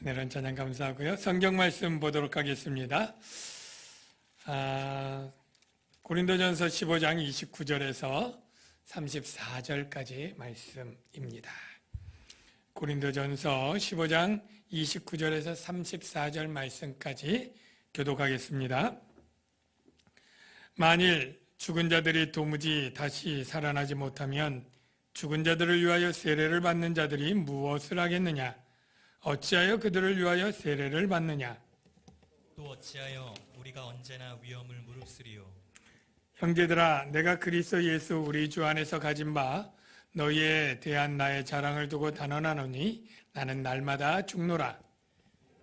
은혜로운 찬양 감사하고요. 성경 말씀 보도록 하겠습니다. 고린도전서 15장 29절에서 34절까지 말씀입니다. 고린도전서 15장 29절에서 34절 말씀까지 교독하겠습니다. 만일 죽은 자들이 도무지 다시 살아나지 못하면 죽은 자들을 위하여 세례를 받는 자들이 무엇을 하겠느냐? 어찌하여 그들을 위하여 세례를 받느냐? 또 어찌하여 우리가 언제나 위험을 무릅쓰리요? 형제들아, 내가 그리스도 예수 우리 주 안에서 가진 바 너희에 대한 나의 자랑을 두고 단언하노니 나는 날마다 죽노라.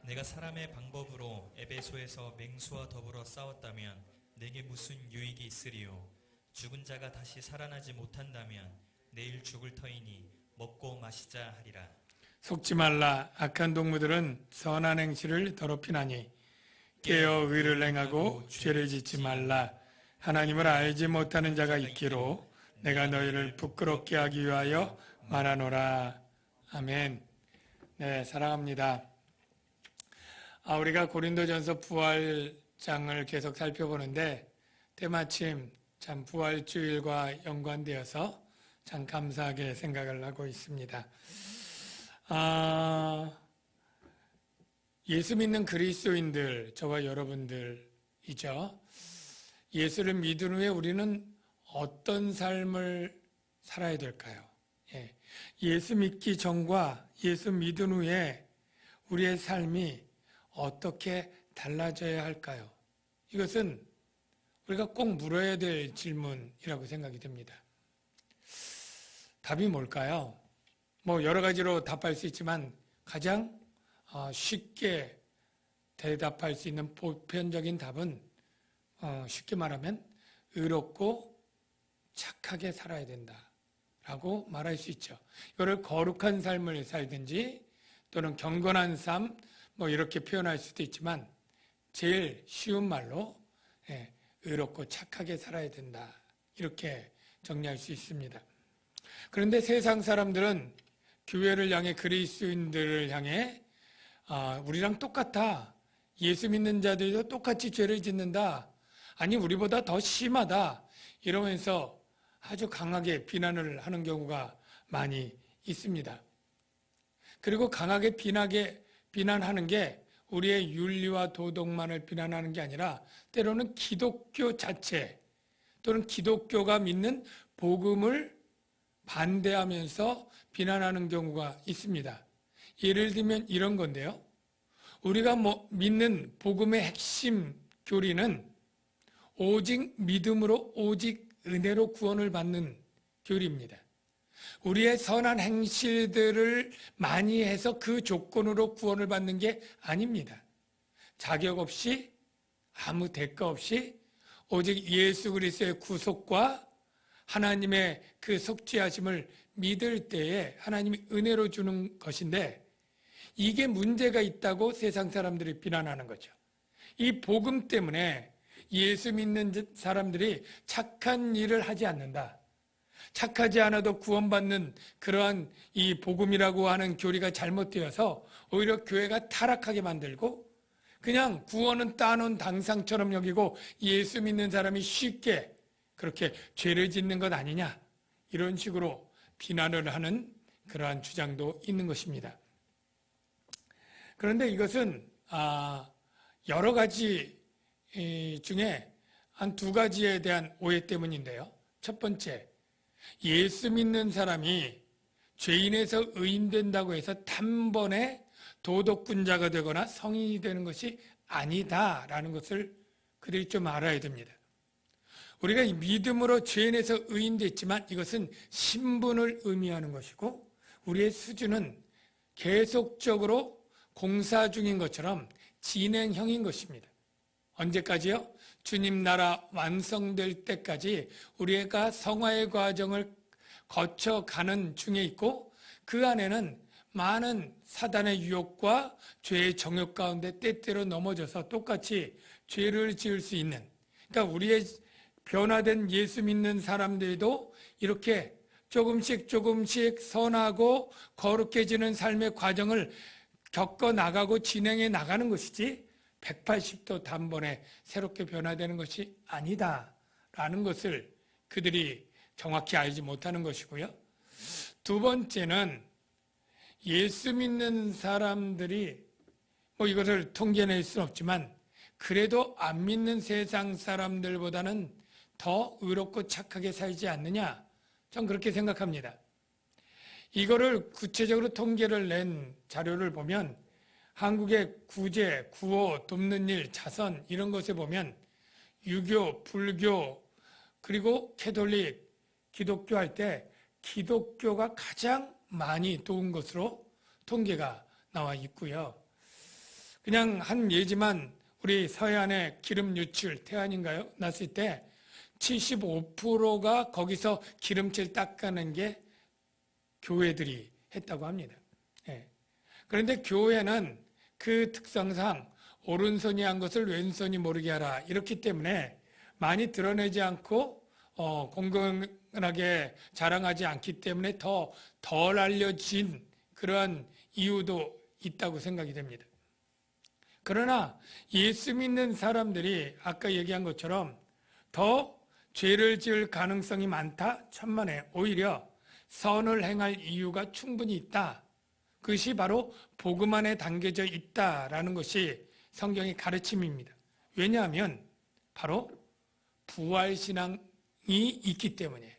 내가 사람의 방법으로 에베소에서 맹수와 더불어 싸웠다면 내게 무슨 유익이 있으리요? 죽은 자가 다시 살아나지 못한다면 내일 죽을 터이니 먹고 마시자 하리라. 속지 말라. 악한 동무들은 선한 행실을 더럽히나니 깨어 의를 행하고 죄를 짓지 말라. 하나님을 알지 못하는 자가 있기로 내가 너희를 부끄럽게 하기 위하여 말하노라. 아멘. 네, 사랑합니다. 우리가 고린도전서 부활장을 계속 살펴보는데 때마침 참 부활주일과 연관되어서 참 감사하게 생각을 하고 있습니다. 예수 믿는 그리스도인들, 저와 여러분들이죠. 예수를 믿은 후에 우리는 어떤 삶을 살아야 될까요? 예수 믿기 전과 예수 믿은 후에 우리의 삶이 어떻게 달라져야 할까요? 이것은 우리가 꼭 물어야 될 질문이라고 생각이 됩니다. 답이 뭘까요? 여러 가지로 답할 수 있지만 가장 쉽게 대답할 수 있는 보편적인 답은 쉽게 말하면 의롭고 착하게 살아야 된다라고 말할 수 있죠. 이거를 거룩한 삶을 살든지 또는 경건한 삶 이렇게 표현할 수도 있지만 제일 쉬운 말로 의롭고 착하게 살아야 된다 이렇게 정리할 수 있습니다. 그런데 세상 사람들은 교회를 향해 그리스도인들을 향해 우리랑 똑같아. 예수 믿는 자들도 똑같이 죄를 짓는다. 아니 우리보다 더 심하다. 이러면서 아주 강하게 비난을 하는 경우가 많이 있습니다. 그리고 강하게 비난하는 게 우리의 윤리와 도덕만을 비난하는 게 아니라 때로는 기독교 자체 또는 기독교가 믿는 복음을 반대하면서 비난하는 경우가 있습니다. 예를 들면 이런 건데요. 우리가 믿는 복음의 핵심 교리는 오직 믿음으로 오직 은혜로 구원을 받는 교리입니다. 우리의 선한 행실들을 많이 해서 그 조건으로 구원을 받는 게 아닙니다. 자격 없이 아무 대가 없이 오직 예수 그리스도의 구속과 하나님의 그 속죄하심을 믿을 때에 하나님이 은혜로 주는 것인데 이게 문제가 있다고 세상 사람들이 비난하는 거죠. 이 복음 때문에 예수 믿는 사람들이 착한 일을 하지 않는다. 착하지 않아도 구원받는 그러한 이 복음이라고 하는 교리가 잘못되어서 오히려 교회가 타락하게 만들고 그냥 구원은 따놓은 당상처럼 여기고 예수 믿는 사람이 쉽게 그렇게 죄를 짓는 것 아니냐 이런 식으로 비난을 하는 그러한 주장도 있는 것입니다. 그런데 이것은 여러 가지 중에 한 두 가지에 대한 오해 때문인데요. 첫 번째, 예수 믿는 사람이 죄인에서 의인된다고 해서 단번에 도덕군자가 되거나 성인이 되는 것이 아니다라는 것을 그들이 좀 알아야 됩니다. 우리가 믿음으로 죄인에서 의인됐지만 이것은 신분을 의미하는 것이고 우리의 수준은 계속적으로 공사 중인 것처럼 진행형인 것입니다. 언제까지요? 주님 나라 완성될 때까지 우리가 성화의 과정을 거쳐가는 중에 있고 그 안에는 많은 사단의 유혹과 죄의 정욕 가운데 때때로 넘어져서 똑같이 죄를 지을 수 있는 그러니까 우리의 변화된 예수 믿는 사람들도 이렇게 조금씩 선하고 거룩해지는 삶의 과정을 겪어 나가고 진행해 나가는 것이지 180도 단번에 새롭게 변화되는 것이 아니다라는 것을 그들이 정확히 알지 못하는 것이고요. 두 번째는 예수 믿는 사람들이 이것을 통계낼 수는 없지만 그래도 안 믿는 세상 사람들보다는 더 의롭고 착하게 살지 않느냐? 전 그렇게 생각합니다. 이거를 구체적으로 통계를 낸 자료를 보면 한국의 구제, 구호, 돕는 일, 자선 이런 것에 보면 유교, 불교 그리고 캐톨릭, 기독교 할 때 기독교가 가장 많이 도운 것으로 통계가 나와 있고요. 그냥 한 예지만 우리 서해안의 기름 유출, 태안인가요? 났을 때 75%가 거기서 기름칠 닦아낸 게 교회들이 했다고 합니다. 그런데 교회는 그 특성상 오른손이 한 것을 왼손이 모르게 하라. 이렇기 때문에 많이 드러내지 않고 공공하게 자랑하지 않기 때문에 더 덜 알려진 그러한 이유도 있다고 생각이 됩니다. 그러나 예수 믿는 사람들이 아까 얘기한 것처럼 더 죄를 지을 가능성이 많다? 천만에 오히려 선을 행할 이유가 충분히 있다. 그것이 바로 복음 안에 담겨져 있다라는 것이 성경의 가르침입니다. 왜냐하면 바로 부활신앙이 있기 때문이에요.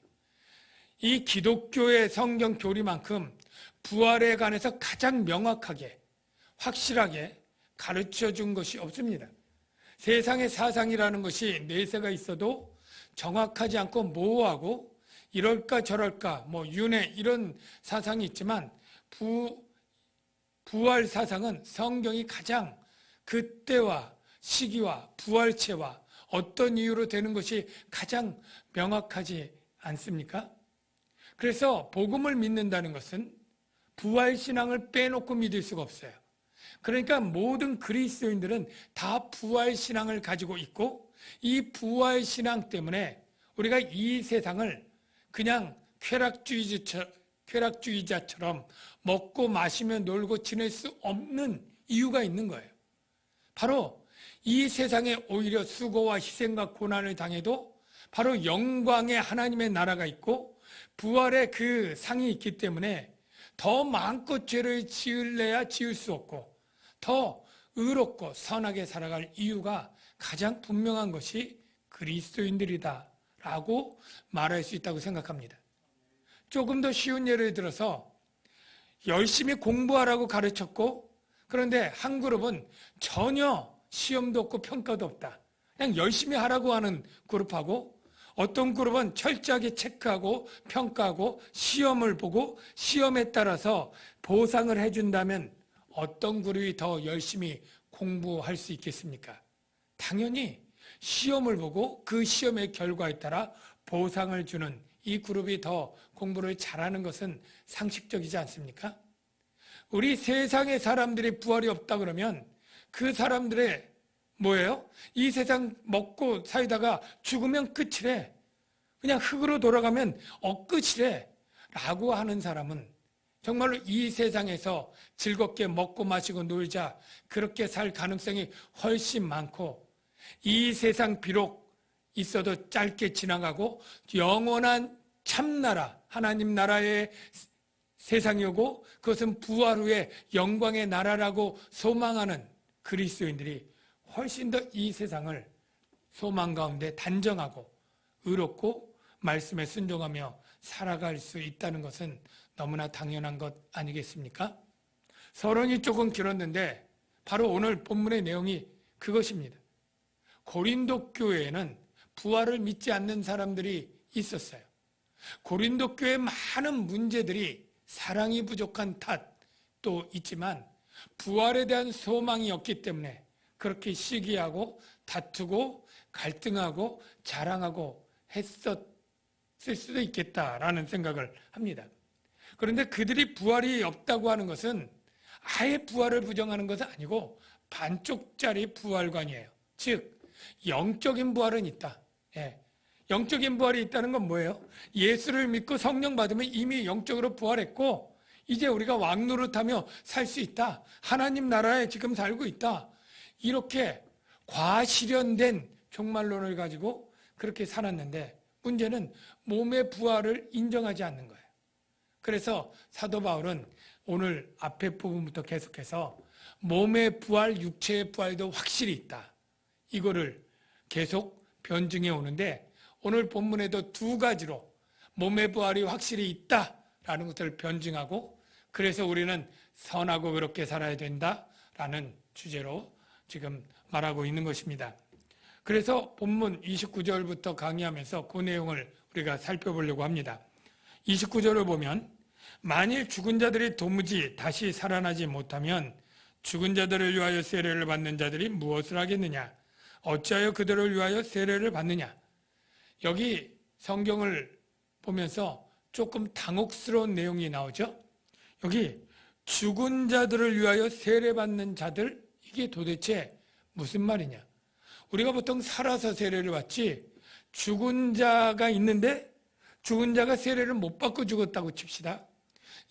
이 기독교의 성경 교리만큼 부활에 관해서 가장 명확하게 확실하게 가르쳐 준 것이 없습니다. 세상의 사상이라는 것이 내세가 있어도 정확하지 않고 모호하고 이럴까 저럴까 윤회 이런 사상이 있지만 부활 사상은 성경이 가장 그때와 시기와 부활체와 어떤 이유로 되는 것이 가장 명확하지 않습니까? 그래서 복음을 믿는다는 것은 부활신앙을 빼놓고 믿을 수가 없어요. 그러니까 모든 그리스도인들은 다 부활신앙을 가지고 있고 이 부활신앙 때문에 우리가 이 세상을 그냥 쾌락주의자처럼 먹고 마시며 놀고 지낼 수 없는 이유가 있는 거예요. 바로 이 세상에 오히려 수고와 희생과 고난을 당해도 바로 영광의 하나님의 나라가 있고 부활의 그 상이 있기 때문에 더 마음껏 죄를 지을래야 지을 수 없고 더 의롭고 선하게 살아갈 이유가 가장 분명한 것이 그리스도인들이다 라고 말할 수 있다고 생각합니다. 조금 더 쉬운 예를 들어서 열심히 공부하라고 가르쳤고 그런데 한 그룹은 전혀 시험도 없고 평가도 없다. 그냥 열심히 하라고 하는 그룹하고 어떤 그룹은 철저하게 체크하고 평가하고 시험을 보고 시험에 따라서 보상을 해준다면 어떤 그룹이 더 열심히 공부할 수 있겠습니까? 당연히 시험을 보고 그 시험의 결과에 따라 보상을 주는 이 그룹이 더 공부를 잘하는 것은 상식적이지 않습니까? 우리 세상의 사람들이 부활이 없다 그러면 그 사람들의 뭐예요? 이 세상 먹고 살다가 죽으면 끝이래. 그냥 흙으로 돌아가면 끝이래. 라고 하는 사람은 정말로 이 세상에서 즐겁게 먹고 마시고 놀자 그렇게 살 가능성이 훨씬 많고 이 세상 비록 있어도 짧게 지나가고 영원한 참나라 하나님 나라의 세상이 오고 그것은 부활 후에 영광의 나라라고 소망하는 그리스도인들이 훨씬 더 이 세상을 소망 가운데 단정하고 의롭고 말씀에 순종하며 살아갈 수 있다는 것은 너무나 당연한 것 아니겠습니까? 서론이 조금 길었는데 바로 오늘 본문의 내용이 그것입니다. 고린도 교회에는 부활을 믿지 않는 사람들이 있었어요. 고린도 교회의 많은 문제들이 사랑이 부족한 탓도 있지만 부활에 대한 소망이 없기 때문에 그렇게 시기하고 다투고 갈등하고 자랑하고 했었을 수도 있겠다라는 생각을 합니다. 그런데 그들이 부활이 없다고 하는 것은 아예 부활을 부정하는 것은 아니고 반쪽짜리 부활관이에요. 즉 영적인 부활은 있다. 영적인 부활이 있다는 건 뭐예요? 예수를 믿고 성령 받으면 이미 영적으로 부활했고 이제 우리가 왕 노릇하며 살 수 있다. 하나님 나라에 지금 살고 있다. 이렇게 과실현된 종말론을 가지고 그렇게 살았는데 문제는 몸의 부활을 인정하지 않는 거예요. 그래서 사도 바울은 오늘 앞에 부분부터 계속해서 몸의 부활, 육체의 부활도 확실히 있다. 이거를 계속 변증해 오는데 오늘 본문에도 두 가지로 몸의 부활이 확실히 있다라는 것을 변증하고 그래서 우리는 선하고 그렇게 살아야 된다라는 주제로 지금 말하고 있는 것입니다. 그래서 본문 29절부터 강의하면서 그 내용을 우리가 살펴보려고 합니다. 29절을 보면 만일 죽은 자들이 도무지 다시 살아나지 못하면 죽은 자들을 위하여 세례를 받는 자들이 무엇을 하겠느냐? 어찌하여 그들을 위하여 세례를 받느냐? 여기 성경을 보면서 조금 당혹스러운 내용이 나오죠. 여기 죽은 자들을 위하여 세례받는 자들, 이게 도대체 무슨 말이냐? 우리가 보통 살아서 세례를 받지 죽은 자가 있는데 죽은 자가 세례를 못 받고 죽었다고 칩시다.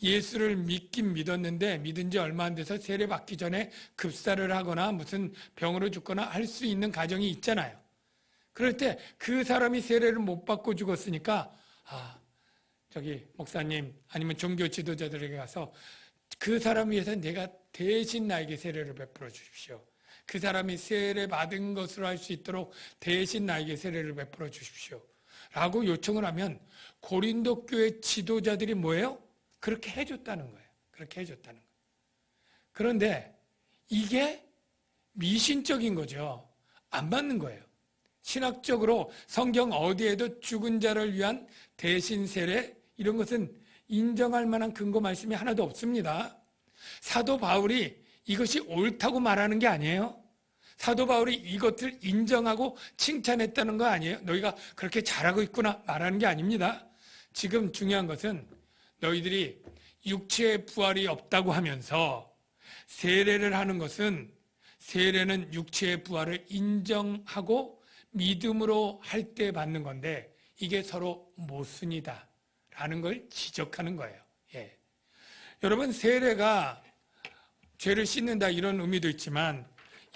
예수를 믿긴 믿었는데 믿은 지 얼마 안 돼서 세례 받기 전에 급사를 하거나 무슨 병으로 죽거나 할 수 있는 가정이 있잖아요. 그럴 때 그 사람이 세례를 못 받고 죽었으니까 저기 목사님 아니면 종교 지도자들에게 가서 그 사람 위해서 내가 대신 나에게 세례를 베풀어 주십시오. 그 사람이 세례 받은 것으로 할 수 있도록 대신 나에게 세례를 베풀어 주십시오. 라고 요청을 하면 고린도 교회 지도자들이 뭐예요? 그렇게 해줬다는 거예요. 그렇게 해줬다는 거예요. 그런데 이게 미신적인 거죠. 안 맞는 거예요. 신학적으로 성경 어디에도 죽은 자를 위한 대신 세례 이런 것은 인정할 만한 근거 말씀이 하나도 없습니다. 사도 바울이 이것이 옳다고 말하는 게 아니에요. 사도 바울이 이것을 인정하고 칭찬했다는 거 아니에요. 너희가 그렇게 잘하고 있구나 말하는 게 아닙니다. 지금 중요한 것은 너희들이 육체의 부활이 없다고 하면서 세례를 하는 것은 세례는 육체의 부활을 인정하고 믿음으로 할 때 받는 건데 이게 서로 모순이다 라는 걸 지적하는 거예요. 예. 여러분 세례가 죄를 씻는다 이런 의미도 있지만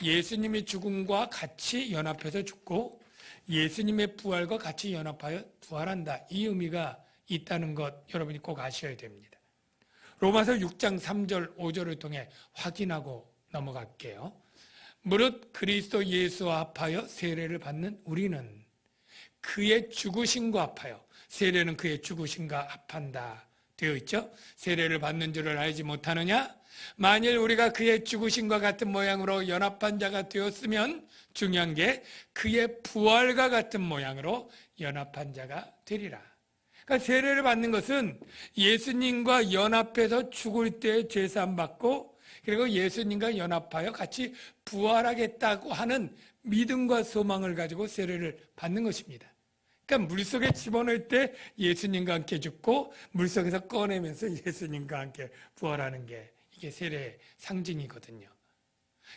예수님의 죽음과 같이 연합해서 죽고 예수님의 부활과 같이 연합하여 부활한다 이 의미가 있다는 것 여러분이 꼭 아셔야 됩니다. 로마서 6장 3절 5절을 통해 확인하고 넘어갈게요. 무릇 그리스도 예수와 합하여 세례를 받는 우리는 그의 죽으심과 합하여 세례는 그의 죽으심과 합한다 되어 있죠. 세례를 받는 줄을 알지 못하느냐? 만일 우리가 그의 죽으심과 같은 모양으로 연합한 자가 되었으면 중요한 게 그의 부활과 같은 모양으로 연합한 자가 되리라. 그러니까 세례를 받는 것은 예수님과 연합해서 죽을 때 죄사함 받고 그리고 예수님과 연합하여 같이 부활하겠다고 하는 믿음과 소망을 가지고 세례를 받는 것입니다. 그러니까 물속에 집어넣을 때 예수님과 함께 죽고 물속에서 꺼내면서 예수님과 함께 부활하는 게 이게 세례의 상징이거든요.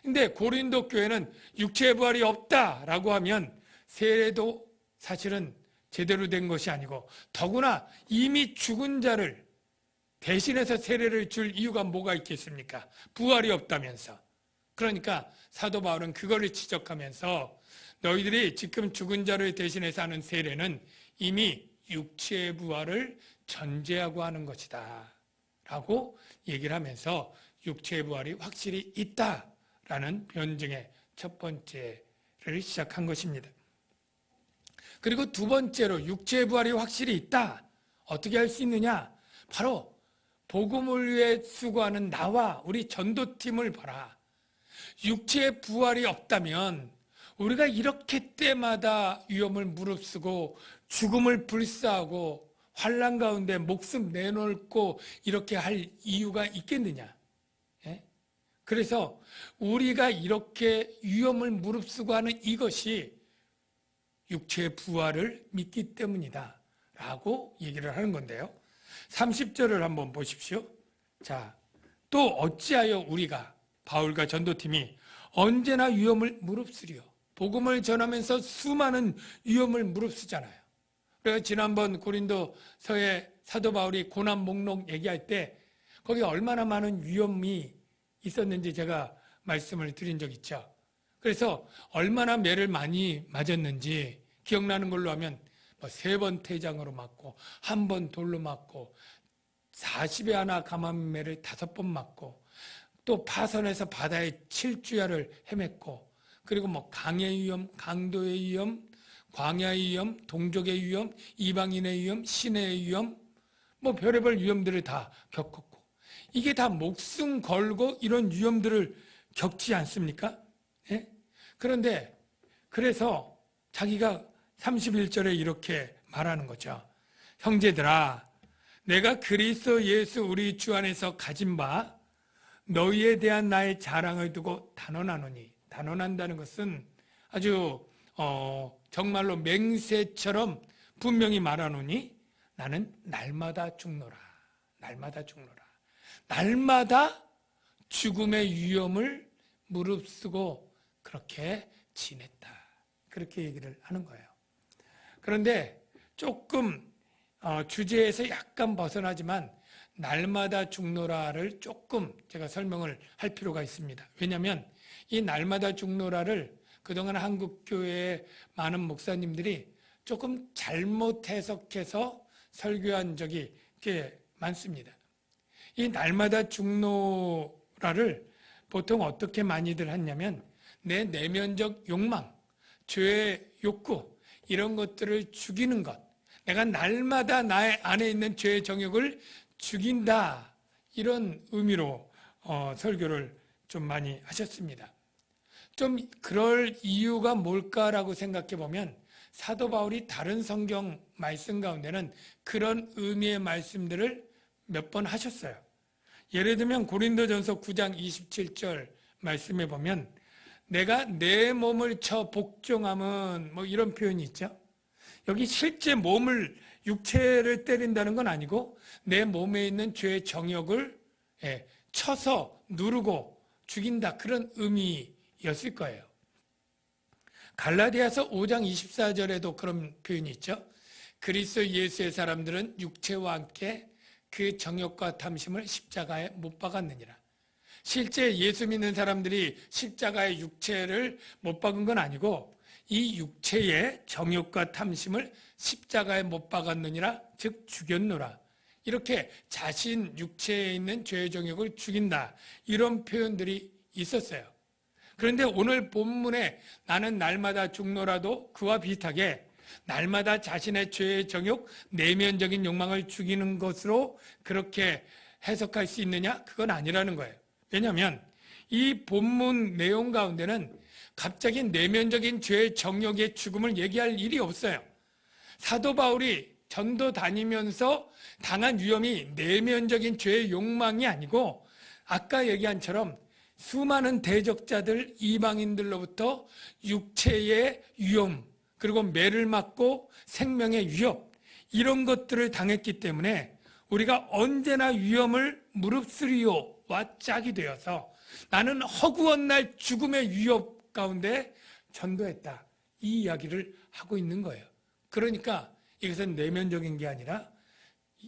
근데 고린도 교회는 육체의 부활이 없다라고 하면 세례도 사실은 제대로 된 것이 아니고 더구나 이미 죽은 자를 대신해서 세례를 줄 이유가 뭐가 있겠습니까? 부활이 없다면서. 그러니까 사도 바울은 그거를 지적하면서 너희들이 지금 죽은 자를 대신해서 하는 세례는 이미 육체의 부활을 전제하고 하는 것이다 라고 얘기를 하면서 육체의 부활이 확실히 있다라는 변증의 첫 번째를 시작한 것입니다. 그리고 두 번째로 육체의 부활이 확실히 있다. 어떻게 할 수 있느냐? 바로 복음을 위해 수고하는 나와 우리 전도팀을 봐라. 육체의 부활이 없다면 우리가 이렇게 때마다 위험을 무릅쓰고 죽음을 불사하고 환난 가운데 목숨 내놓고 이렇게 할 이유가 있겠느냐? 예? 그래서 우리가 이렇게 위험을 무릅쓰고 하는 이것이 육체의 부활을 믿기 때문이다 라고 얘기를 하는 건데요. 30절을 한번 보십시오. 자, 또 어찌하여 우리가 바울과 전도팀이 언제나 위험을 무릅쓰리요. 복음을 전하면서 수많은 위험을 무릅쓰잖아요. 그래서 지난번 고린도서의 사도 바울이 고난 목록 얘기할 때 거기 얼마나 많은 위험이 있었는지 제가 말씀을 드린 적 있죠. 그래서 얼마나 매를 많이 맞았는지 기억나는 걸로 하면 3번 태장으로 맞고 1번 돌로 맞고 40에 하나 감암매를 5번 맞고 또 파선에서 바다의 7주야를 헤맸고 그리고 강의 위험, 강도의 위험, 광야의 위험, 동족의 위험, 이방인의 위험, 시내의 위험 별의별 위험들을 다 겪었고 이게 다 목숨 걸고 이런 위험들을 겪지 않습니까? 예? 그런데 그래서 자기가 31절에 이렇게 말하는 거죠. 형제들아 내가 그리스도 예수 우리 주 안에서 가진 바 너희에 대한 나의 자랑을 두고 단언하노니 단언한다는 것은 아주 정말로 맹세처럼 분명히 말하노니 나는 날마다 죽노라. 날마다 죽노라. 날마다 죽음의 위험을 무릅쓰고 그렇게 지냈다. 그렇게 얘기를 하는 거예요. 그런데 조금 주제에서 약간 벗어나지만 날마다 죽노라를 조금 제가 설명을 할 필요가 있습니다. 왜냐하면 이 날마다 죽노라를 그동안 한국교회의 많은 목사님들이 조금 잘못 해석해서 설교한 적이 꽤 많습니다. 이 날마다 죽노라를 보통 어떻게 많이들 하냐면 내 내면적 욕망, 죄의 욕구 이런 것들을 죽이는 것 내가 날마다 나의 안에 있는 죄의 정욕을 죽인다 이런 의미로 설교를 좀 많이 하셨습니다. 좀 그럴 이유가 뭘까라고 생각해 보면 사도 바울이 다른 성경 말씀 가운데는 그런 의미의 말씀들을 몇 번 하셨어요. 예를 들면 고린도전서 9장 27절 말씀에 보면 내가 내 몸을 쳐 복종함은 이런 표현이 있죠. 여기 실제 몸을 육체를 때린다는 건 아니고 내 몸에 있는 죄의 정욕을 쳐서 누르고 죽인다 그런 의미였을 거예요. 갈라디아서 5장 24절에도 그런 표현이 있죠. 그리스도 예수의 사람들은 육체와 함께 그 정욕과 탐심을 십자가에 못 박았느니라. 실제 예수 믿는 사람들이 십자가의 육체를 못 박은 건 아니고 이 육체의 정욕과 탐심을 십자가에 못 박았느니라 즉 죽였노라. 이렇게 자신 육체에 있는 죄의 정욕을 죽인다. 이런 표현들이 있었어요. 그런데 오늘 본문에 나는 날마다 죽노라도 그와 비슷하게 날마다 자신의 죄의 정욕, 내면적인 욕망을 죽이는 것으로 그렇게 해석할 수 있느냐? 그건 아니라는 거예요. 왜냐하면 이 본문 내용 가운데는 갑자기 내면적인 죄의 정욕의 죽음을 얘기할 일이 없어요. 사도 바울이 전도 다니면서 당한 위험이 내면적인 죄의 욕망이 아니고 아까 얘기한 처럼 수많은 대적자들 이방인들로부터 육체의 위험 그리고 매를 맞고 생명의 위협 이런 것들을 당했기 때문에 우리가 언제나 위험을 무릅쓰리오와 짝이 되어서 나는 허구한 날 죽음의 위협 가운데 전도했다. 이 이야기를 하고 있는 거예요. 그러니까 이것은 내면적인 게 아니라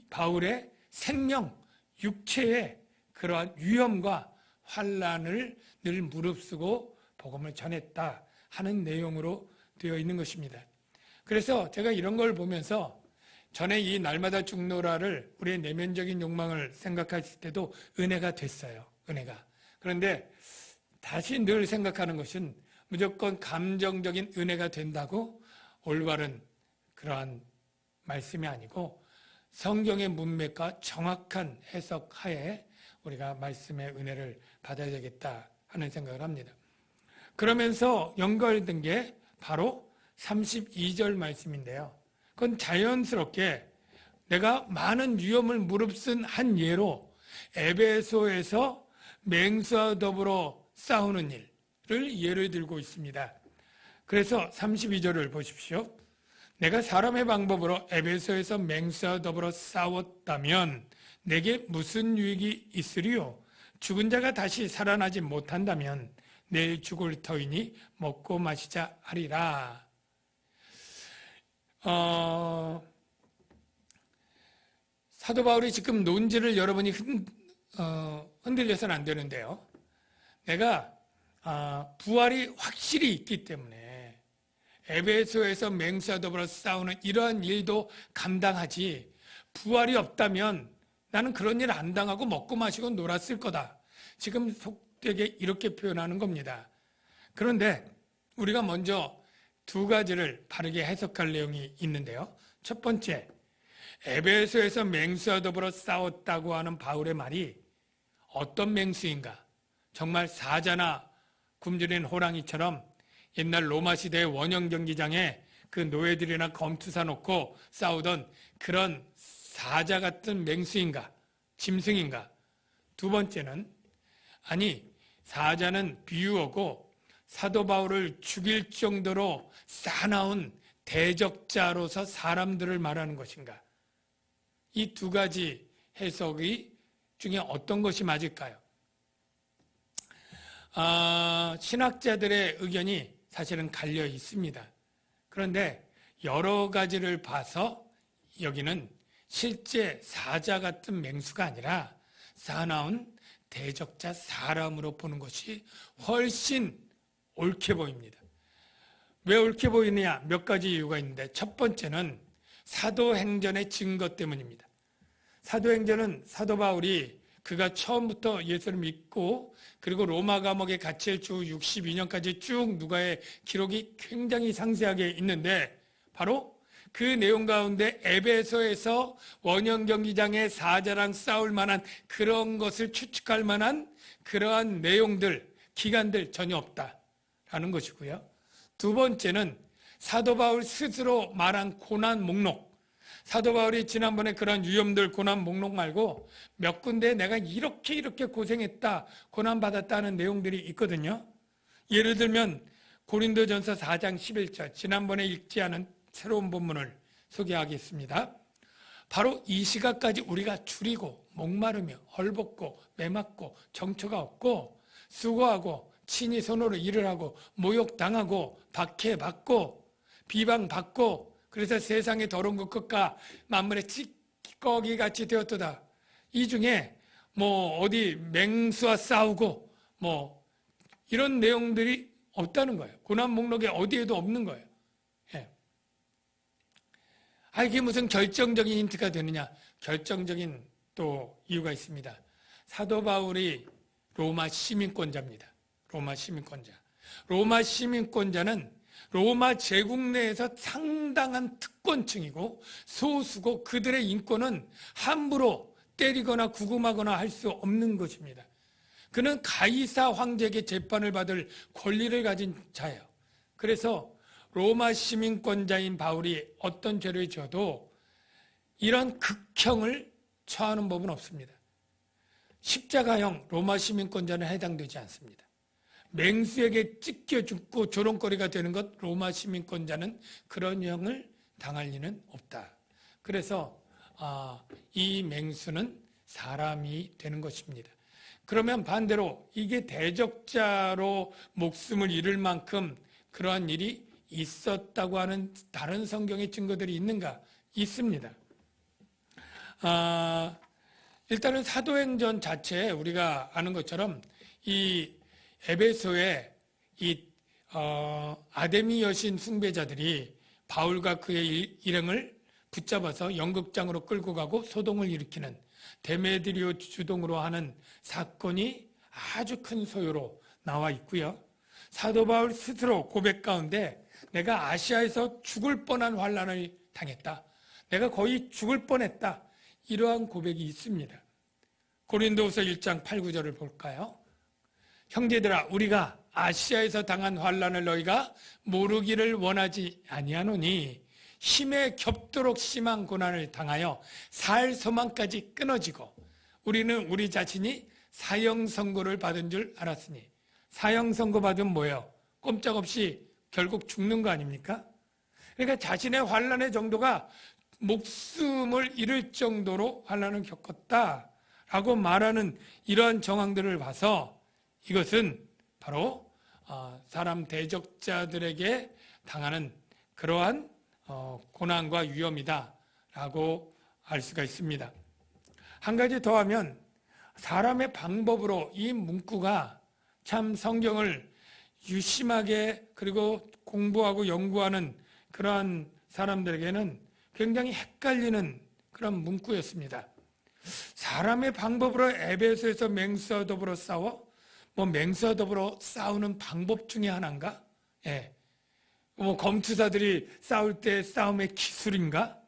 바울의 생명, 육체의 그러한 위험과 환난을 늘 무릅쓰고 복음을 전했다 하는 내용으로 되어 있는 것입니다. 그래서 제가 이런 걸 보면서 전에 이 날마다 죽노라를 우리의 내면적인 욕망을 생각했을 때도 은혜가 됐어요. 은혜가. 그런데 다시 늘 생각하는 것은 무조건 감정적인 은혜가 된다고 올바른 그러한 말씀이 아니고 성경의 문맥과 정확한 해석 하에 우리가 말씀의 은혜를 받아야 되겠다 하는 생각을 합니다. 그러면서 연결된 게 바로 32절 말씀인데요. 그건 자연스럽게 내가 많은 위험을 무릅쓴 한 예로 에베소에서 맹수와 더불어 싸우는 일을 예를 들고 있습니다. 그래서 32절을 보십시오. 내가 사람의 방법으로 에베소에서 맹수와 더불어 싸웠다면 내게 무슨 유익이 있으리요? 죽은 자가 다시 살아나지 못한다면 내일 죽을 터이니 먹고 마시자 하리라. 사도 바울이 지금 논지를 여러분이 흔들려서는 안 되는데요. 내가 부활이 확실히 있기 때문에 에베소에서 맹수와 더불어 싸우는 이러한 일도 감당하지, 부활이 없다면 나는 그런 일 안 당하고 먹고 마시고 놀았을 거다. 지금 속되게 이렇게 표현하는 겁니다. 그런데 우리가 먼저 두 가지를 바르게 해석할 내용이 있는데요. 첫 번째, 에베소에서 맹수와 더불어 싸웠다고 하는 바울의 말이 어떤 맹수인가? 정말 사자나 굶주린 호랑이처럼 옛날 로마 시대의 원형 경기장에 그 노예들이나 검투사 놓고 싸우던 그런 사자 같은 맹수인가? 짐승인가? 두 번째는, 아니, 사자는 비유어고 사도 바울을 죽일 정도로 싸나운 대적자로서 사람들을 말하는 것인가? 이 두 가지 해석이 중에 어떤 것이 맞을까요? 신학자들의 의견이 사실은 갈려 있습니다. 그런데 여러 가지를 봐서 여기는 실제 사자 같은 맹수가 아니라 사나운 대적자 사람으로 보는 것이 훨씬 옳게 보입니다. 왜 옳게 보이느냐? 몇 가지 이유가 있는데, 첫 번째는 사도행전의 증거 때문입니다. 사도행전은 사도 바울이 그가 처음부터 예수를 믿고 그리고 로마 감옥에 갇힐 주 62년까지 쭉 누가의 기록이 굉장히 상세하게 있는데, 바로 그 내용 가운데 에베소에서 원형 경기장에 사자랑 싸울 만한 그런 것을 추측할 만한 그러한 내용들, 기간들 전혀 없다라는 것이고요. 두 번째는 사도 바울 스스로 말한 고난 목록, 사도 바울이 지난번에 그런 위험들 고난 목록 말고 몇 군데 내가 이렇게 고생했다, 고난받았다는 내용들이 있거든요. 예를 들면 고린도전서 4장 11절, 지난번에 읽지 않은 새로운 본문을 소개하겠습니다. 바로 이 시각까지 우리가 줄이고 목마르며 헐벗고 매맞고 정처가 없고 수고하고 친히 손으로 일을 하고 모욕당하고 박해받고 비방받고 그래서 세상의 더러운 것 끝과 만물의 찌꺼기같이 되었도다. 이 중에 어디 맹수와 싸우고 이런 내용들이 없다는 거예요. 고난 목록에 어디에도 없는 거예요. 예. 이게 무슨 결정적인 힌트가 되느냐? 결정적인 또 이유가 있습니다. 사도 바울이 로마 시민권자입니다. 로마 시민권자. 로마 시민권자는 로마 제국 내에서 상당한 특권층이고 소수고 그들의 인권은 함부로 때리거나 구금하거나 할 수 없는 것입니다. 그는 가이사 황제에게 재판을 받을 권리를 가진 자예요. 그래서 로마 시민권자인 바울이 어떤 죄를 지어도 이런 극형을 처하는 법은 없습니다. 십자가형 로마 시민권자는 해당되지 않습니다. 맹수에게 찢겨 죽고 조롱거리가 되는 것, 로마 시민권자는 그런 형을 당할 리는 없다. 그래서 이 맹수는 사람이 되는 것입니다. 그러면 반대로 이게 대적자로 목숨을 잃을 만큼 그러한 일이 있었다고 하는 다른 성경의 증거들이 있는가? 있습니다. 일단은 사도행전 자체에 우리가 아는 것처럼 이 에베소에 아데미 여신 숭배자들이 바울과 그의 일행을 붙잡아서 연극장으로 끌고 가고 소동을 일으키는 데메드리오 주동으로 하는 사건이 아주 큰 소요로 나와 있고요. 사도 바울 스스로 고백 가운데 내가 아시아에서 죽을 뻔한 환난을 당했다. 내가 거의 죽을 뻔했다. 이러한 고백이 있습니다. 고린도후서 1장 8, 9절을 볼까요? 형제들아, 우리가 아시아에서 당한 환난을 너희가 모르기를 원하지 아니하노니 힘에 겹도록 심한 고난을 당하여 살 소망까지 끊어지고 우리는 우리 자신이 사형 선고를 받은 줄 알았으니. 사형 선고 받으면 뭐예요? 꼼짝없이 결국 죽는 거 아닙니까? 그러니까 자신의 환난의 정도가 목숨을 잃을 정도로 환난을 겪었다라고 말하는 이러한 정황들을 봐서 이것은 바로 사람 대적자들에게 당하는 그러한 고난과 위험이다라고 알 수가 있습니다. 한 가지 더 하면 사람의 방법으로 이 문구가 참 성경을 유심하게 그리고 공부하고 연구하는 그러한 사람들에게는 굉장히 헷갈리는 그런 문구였습니다. 사람의 방법으로 에베소에서 맹수와 더불어 싸워? 뭐 맹수와 더불어 싸우는 방법 중에 하나인가? 예. 뭐 검투사들이 싸울 때 싸움의 기술인가?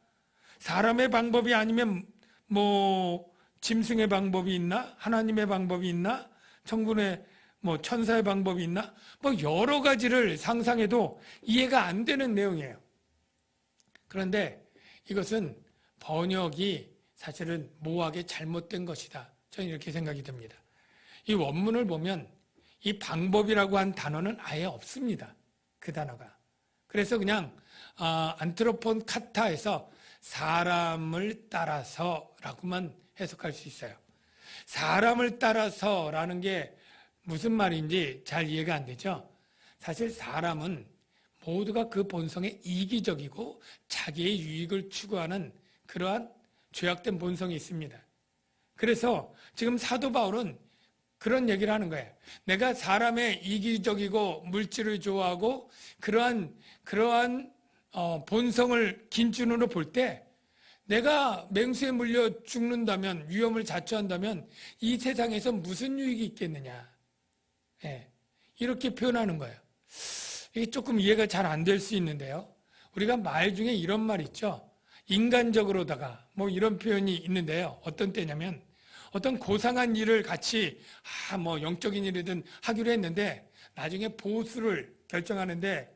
사람의 방법이 아니면 뭐 짐승의 방법이 있나? 하나님의 방법이 있나? 천군의 뭐 천사의 방법이 있나? 뭐 여러 가지를 상상해도 이해가 안 되는 내용이에요. 그런데 이것은 번역이 사실은 모호하게 잘못된 것이다. 저는 이렇게 생각이 듭니다. 이 원문을 보면 이 방법이라고 한 단어는 아예 없습니다. 그 단어가. 그래서 그냥 안트로폰 카타에서 사람을 따라서라고만 해석할 수 있어요. 사람을 따라서라는 게 무슨 말인지 잘 이해가 안 되죠? 사실 사람은 모두가 그 본성에 이기적이고 자기의 유익을 추구하는 그러한 죄악된 본성이 있습니다. 그래서 지금 사도 바울은 그런 얘기를 하는 거예요. 내가 사람의 이기적이고 물질을 좋아하고 그러한 본성을 긴준으로 볼 때 내가 맹수에 물려 죽는다면, 위험을 자초한다면 이 세상에서 무슨 유익이 있겠느냐. 예, 이렇게 표현하는 거예요. 이게 조금 이해가 잘 안 될 수 있는데요. 우리가 말 중에 이런 말 있죠. 인간적으로다가 뭐 이런 표현이 있는데요. 어떤 때냐면 어떤 고상한 일을 같이 뭐 영적인 일이든 하기로 했는데 나중에 보수를 결정하는데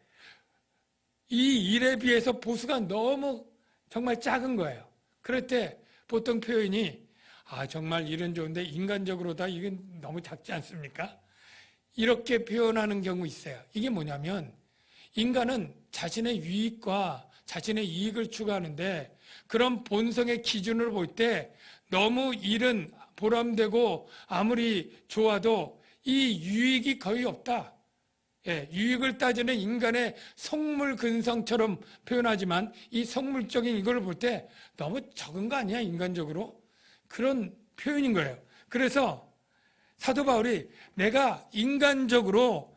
이 일에 비해서 보수가 너무 정말 작은 거예요. 그럴 때 보통 표현이 정말 일은 좋은데 인간적으로다 이건 너무 작지 않습니까? 이렇게 표현하는 경우 있어요. 이게 뭐냐면 인간은 자신의 유익과 자신의 이익을 추구하는데 그런 본성의 기준으로 볼 때 너무 일은 보람되고 아무리 좋아도 이 유익이 거의 없다. 예, 유익을 따지는 인간의 속물 근성처럼 표현하지만 이 속물적인 이걸 볼 때 너무 적은 거 아니야 인간적으로? 그런 표현인 거예요. 그래서 사도 바울이 내가 인간적으로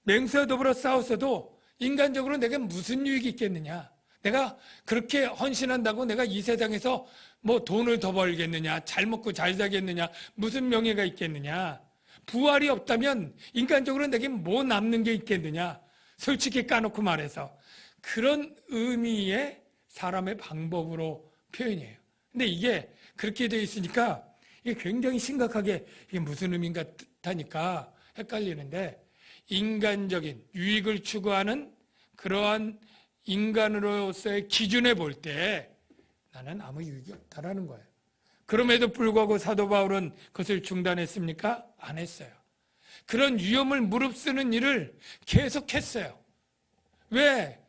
맹수와 더불어 싸웠어도 인간적으로 내가 무슨 유익이 있겠느냐? 내가 그렇게 헌신한다고 내가 이 세상에서 뭐 돈을 더 벌겠느냐? 잘 먹고 잘 살겠느냐? 무슨 명예가 있겠느냐? 부활이 없다면 인간적으로 내게 뭐 남는 게 있겠느냐? 솔직히 까놓고 말해서 그런 의미의 사람의 방법으로 표현이에요. 근데 이게 그렇게 되어 있으니까 이게 굉장히 심각하게 이게 무슨 의미인가 뜻하니까 헷갈리는데 인간적인 유익을 추구하는 그러한 인간으로서의 기준에 볼 때 나는 아무 유익이 없다라는 거예요. 그럼에도 불구하고 사도 바울은 그것을 중단했습니까? 안 했어요. 그런 위험을 무릅쓰는 일을 계속했어요. 왜?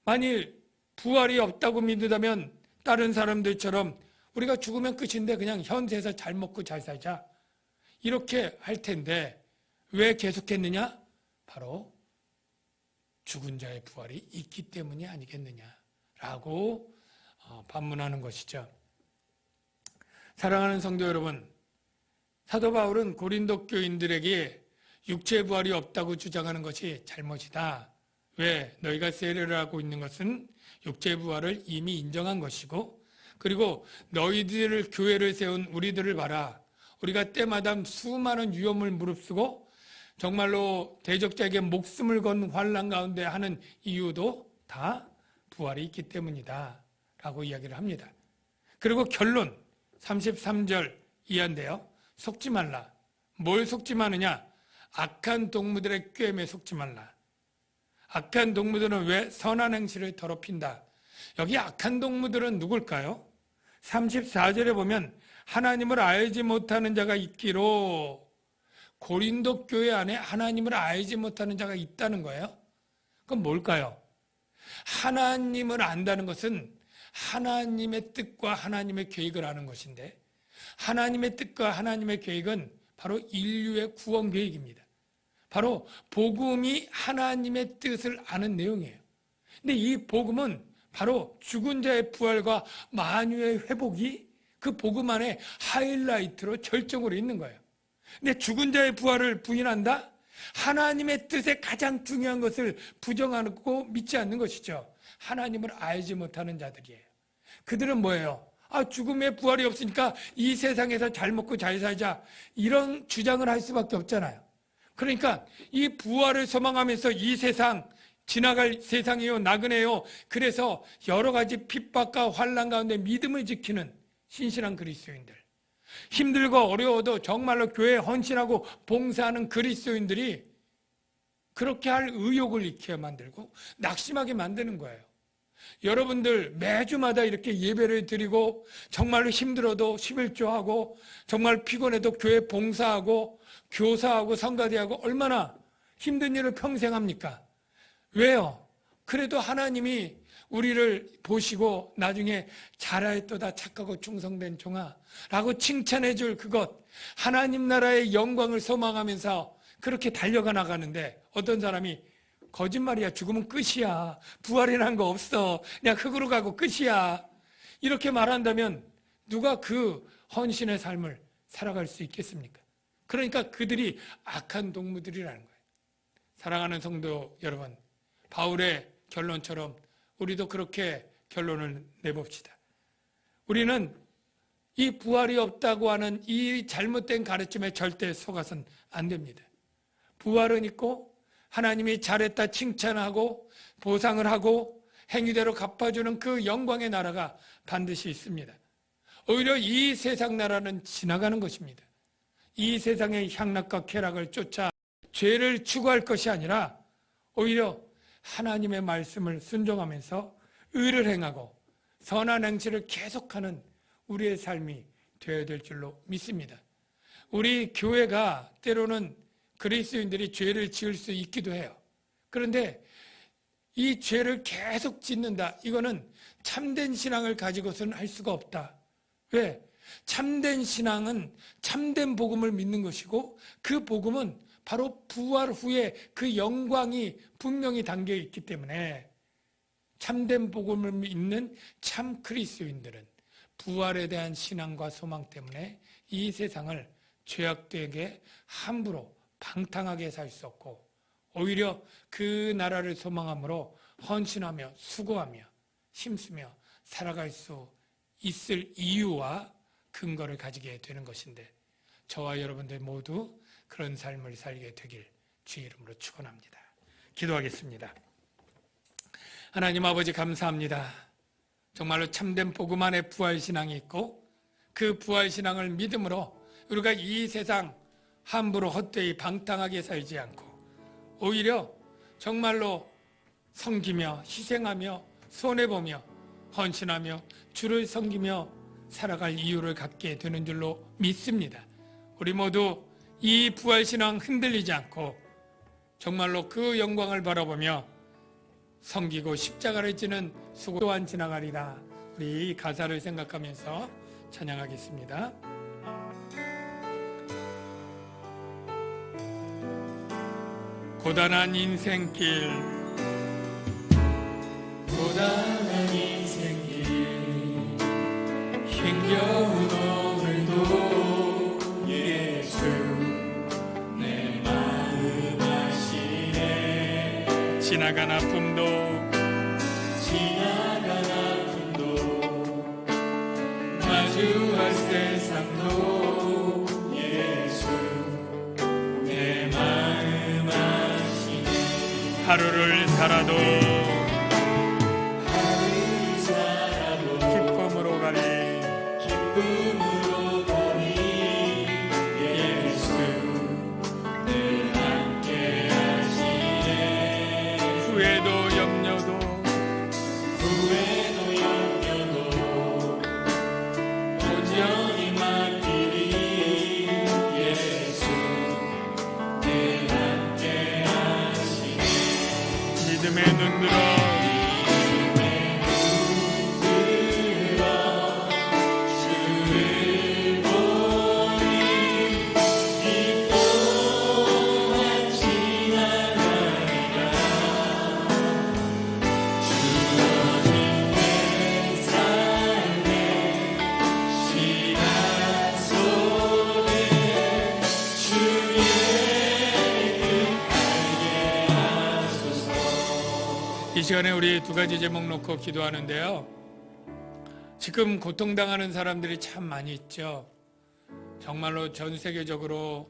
만일 부활이 없다고 믿는다면 다른 사람들처럼 우리가 죽으면 끝인데 그냥 현세에서 잘 먹고 잘 살자. 이렇게 할 텐데 왜 계속했느냐? 바로 죽은 자의 부활이 있기 때문이 아니겠느냐라고 반문하는 것이죠. 사랑하는 성도 여러분, 사도 바울은 고린도 교인들에게 육체의 부활이 없다고 주장하는 것이 잘못이다. 왜? 너희가 세례를 하고 있는 것은 육체의 부활을 이미 인정한 것이고 그리고 너희들을 교회를 세운 우리들을 봐라. 우리가 때마다 수많은 위험을 무릅쓰고 정말로 대적자에게 목숨을 건 환난 가운데 하는 이유도 다 부활이 있기 때문이다 라고 이야기를 합니다. 그리고 결론 33절 이하인데요. 속지 말라. 뭘 속지 마느냐? 악한 동무들의 꾀임에 속지 말라. 악한 동무들은 왜 선한 행실을 더럽힌다. 여기 악한 동무들은 누굴까요? 34절에 보면 하나님을 알지 못하는 자가 있기로 고린도 교회 안에 하나님을 알지 못하는 자가 있다는 거예요. 그건 뭘까요? 하나님을 안다는 것은 하나님의 뜻과 하나님의 계획을 아는 것인데 하나님의 뜻과 하나님의 계획은 바로 인류의 구원 계획입니다. 바로 복음이 하나님의 뜻을 아는 내용이에요. 근데 이 복음은 바로 죽은 자의 부활과 만유의 회복이 그 복음 안에 하이라이트로 절정으로 있는 거예요. 근데 죽은 자의 부활을 부인한다? 하나님의 뜻에 가장 중요한 것을 부정하고 믿지 않는 것이죠. 하나님을 알지 못하는 자들이에요. 그들은 뭐예요? 죽음의 부활이 없으니까 이 세상에서 잘 먹고 잘 살자, 이런 주장을 할 수밖에 없잖아요. 그러니까 이 부활을 소망하면서 이 세상, 지나갈 세상이요, 나그네요, 그래서 여러 가지 핍박과 환난 가운데 믿음을 지키는 신실한 그리스도인들, 힘들고 어려워도 정말로 교회에 헌신하고 봉사하는 그리스도인들이 그렇게 할 의욕을 잃게 만들고 낙심하게 만드는 거예요. 여러분들 매주마다 이렇게 예배를 드리고 정말로 힘들어도 11조하고 정말 피곤해도 교회 봉사하고 교사하고 성가대하고 얼마나 힘든 일을 평생 합니까? 왜요? 그래도 하나님이 우리를 보시고 나중에 잘하였도다 착하고 충성된 종아 라고 칭찬해 줄 그것, 하나님 나라의 영광을 소망하면서 그렇게 달려가 나가는데, 어떤 사람이 거짓말이야, 죽으면 끝이야, 부활이라는 거 없어, 그냥 흙으로 가고 끝이야, 이렇게 말한다면 누가 그 헌신의 삶을 살아갈 수 있겠습니까? 그러니까 그들이 악한 동무들이라는 거예요. 사랑하는 성도 여러분, 바울의 결론처럼 우리도 그렇게 결론을 내봅시다. 우리는 이 부활이 없다고 하는 이 잘못된 가르침에 절대 속아서는 안 됩니다. 부활은 있고 하나님이 잘했다 칭찬하고 보상을 하고 행위대로 갚아주는 그 영광의 나라가 반드시 있습니다. 오히려 이 세상 나라는 지나가는 것입니다. 이 세상의 향락과 쾌락을 쫓아 죄를 추구할 것이 아니라 오히려 하나님의 말씀을 순종하면서 의를 행하고 선한 행실을 계속하는 우리의 삶이 되어야 될 줄로 믿습니다. 우리 교회가 때로는 그리스도인들이 죄를 지을 수 있기도 해요. 그런데 이 죄를 계속 짓는다, 이거는 참된 신앙을 가지고서는 할 수가 없다. 왜? 참된 신앙은 참된 복음을 믿는 것이고, 그 복음은 바로 부활 후에 그 영광이 분명히 담겨 있기 때문에 참된 복음을 믿는 참 그리스도인들은 부활에 대한 신앙과 소망 때문에 이 세상을 죄악되게 함부로 방탕하게 살 수 없고, 오히려 그 나라를 소망함으로 헌신하며 수고하며 힘쓰며 살아갈 수 있을 이유와 근거를 가지게 되는 것인데, 저와 여러분들 모두 그런 삶을 살게 되길 주의 이름으로 축원합니다. 기도하겠습니다. 하나님 아버지, 감사합니다. 정말로 참된 복음 안에 부활신앙이 있고, 그 부활신앙을 믿음으로 우리가 이 세상 함부로 헛되이 방탕하게 살지 않고 오히려 정말로 섬기며 희생하며 손해보며 헌신하며 주를 섬기며 살아갈 이유를 갖게 되는 줄로 믿습니다. 우리 모두 이 부활신앙 흔들리지 않고 정말로 그 영광을 바라보며 섬기고 십자가를 지는 수고 또한 지나가리라. 우리 이 가사를 생각하면서 찬양하겠습니다. 고단한 인생길, 고단한 인생길, 힘겨운 오늘도 예수 내 마음 아시네. 지나간 아픔도 마주할 세상도 예수 내 마음 아시네. 하루를 살아도 기쁨으로 가리, 기쁨으로 가리. 예수 늘 함께 하시네. 후회도 염려도 온전히 맡기리. 예수 늘 함께 하시네. 믿음의 눈 들어 주를 보니 이 또한 지나가리라. 주어진 내 삶에 시간에 우리 두 가지 제목 놓고 기도하는데요. 지금 고통당하는 사람들이 참 많이 있죠. 정말로 전 세계적으로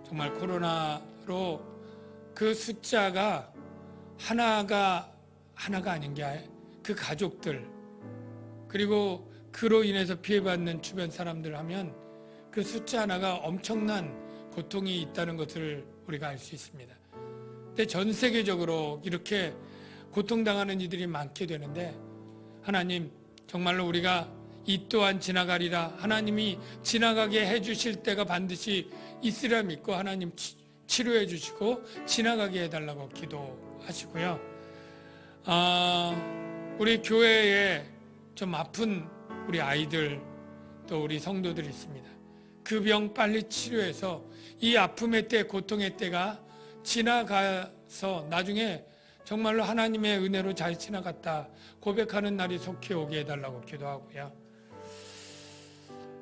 정말 코로나로 그 숫자가 하나가 아닌 게 그 가족들, 그리고 그로 인해서 피해받는 주변 사람들 하면 그 숫자 하나가 엄청난 고통이 있다는 것을 우리가 알 수 있습니다. 근데 전 세계적으로 이렇게 고통당하는 이들이 많게 되는데, 하나님 정말로 우리가 이 또한 지나가리라, 하나님이 지나가게 해주실 때가 반드시 있으리라 믿고 하나님 치료해 주시고 지나가게 해달라고 기도하시고요. 우리 교회에 좀 아픈 우리 아이들, 또 우리 성도들이 있습니다. 그 병 빨리 치료해서 이 아픔의 때, 고통의 때가 지나가서 나중에 정말로 하나님의 은혜로 잘 지나갔다 고백하는 날이 속히 오게 해달라고 기도하고요.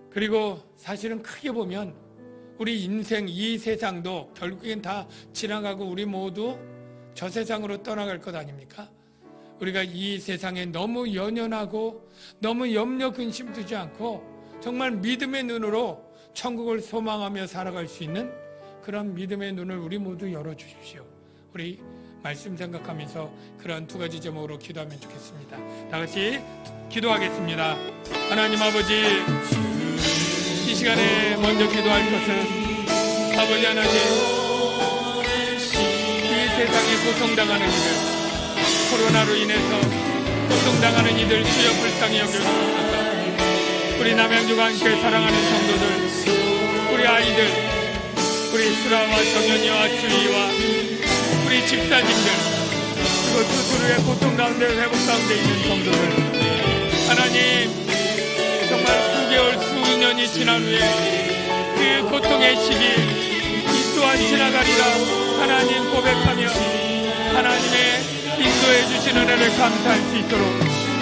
그리고 사실은 크게 보면 우리 인생, 이 세상도 결국엔 다 지나가고 우리 모두 저 세상으로 떠나갈 것 아닙니까? 우리가 이 세상에 너무 연연하고 너무 염려 근심 두지 않고 정말 믿음의 눈으로 천국을 소망하며 살아갈 수 있는 그런 믿음의 눈을 우리 모두 열어주십시오. 우리 말씀 생각하면서 그런 두 가지 제목으로 기도하면 좋겠습니다. 다 같이 기도하겠습니다. 하나님 아버지, 이 시간에 먼저 기도할 것은 아버지 하나님, 이 세상에 고통당하는 이들, 코로나로 인해서 고통당하는 이들 주여 불쌍히 여겨주옵소서. 우리 남양주간교회 사랑하는 성도들, 우리 아이들, 우리 수라와 정연이와 주희와 우리 집사님들, 그리고 스스로의 고통 가운데 회복 가운데 있는 성도들, 하나님 정말 수개월 수년이 지난 후에 그 고통의 시기 이 또한 지나가리라 하나님 고백하며 하나님의 인도해 주신 은혜를 감사할 수 있도록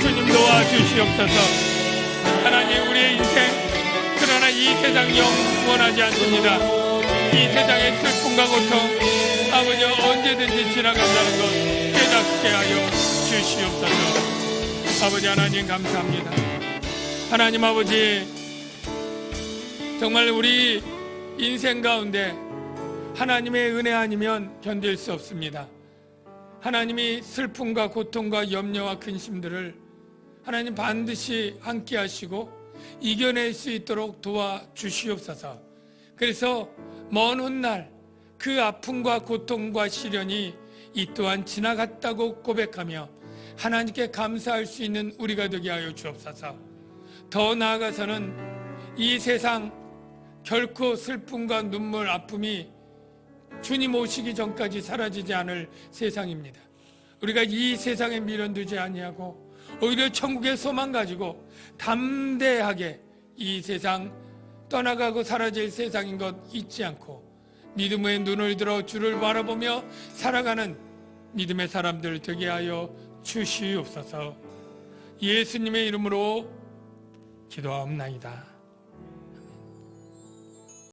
주님 도와주시옵소서. 하나님 우리의 인생, 그러나 이 세상 영원하지 않습니다. 이 세상의 슬픔과 고통 아버지 언제든지 지나간다는 것 깨닫게 하여 주시옵소서. 아버지 하나님 감사합니다. 하나님 아버지, 정말 우리 인생 가운데 하나님의 은혜 아니면 견딜 수 없습니다. 하나님이 슬픔과 고통과 염려와 근심들을 하나님 반드시 함께 하시고 이겨낼 수 있도록 도와주시옵소서. 그래서 먼 훗날 그 아픔과 고통과 시련이 이 또한 지나갔다고 고백하며 하나님께 감사할 수 있는 우리가 되게 하여 주옵소서. 더 나아가서는 이 세상 결코 슬픔과 눈물, 아픔이 주님 오시기 전까지 사라지지 않을 세상입니다. 우리가 이 세상에 미련두지 아니하고 오히려 천국의 소망 가지고 담대하게 이 세상 떠나가고 사라질 세상인 것 잊지 않고 믿음의 눈을 들어 주를 바라보며 살아가는 믿음의 사람들 되게 하여 주시옵소서. 예수님의 이름으로 기도하옵나이다.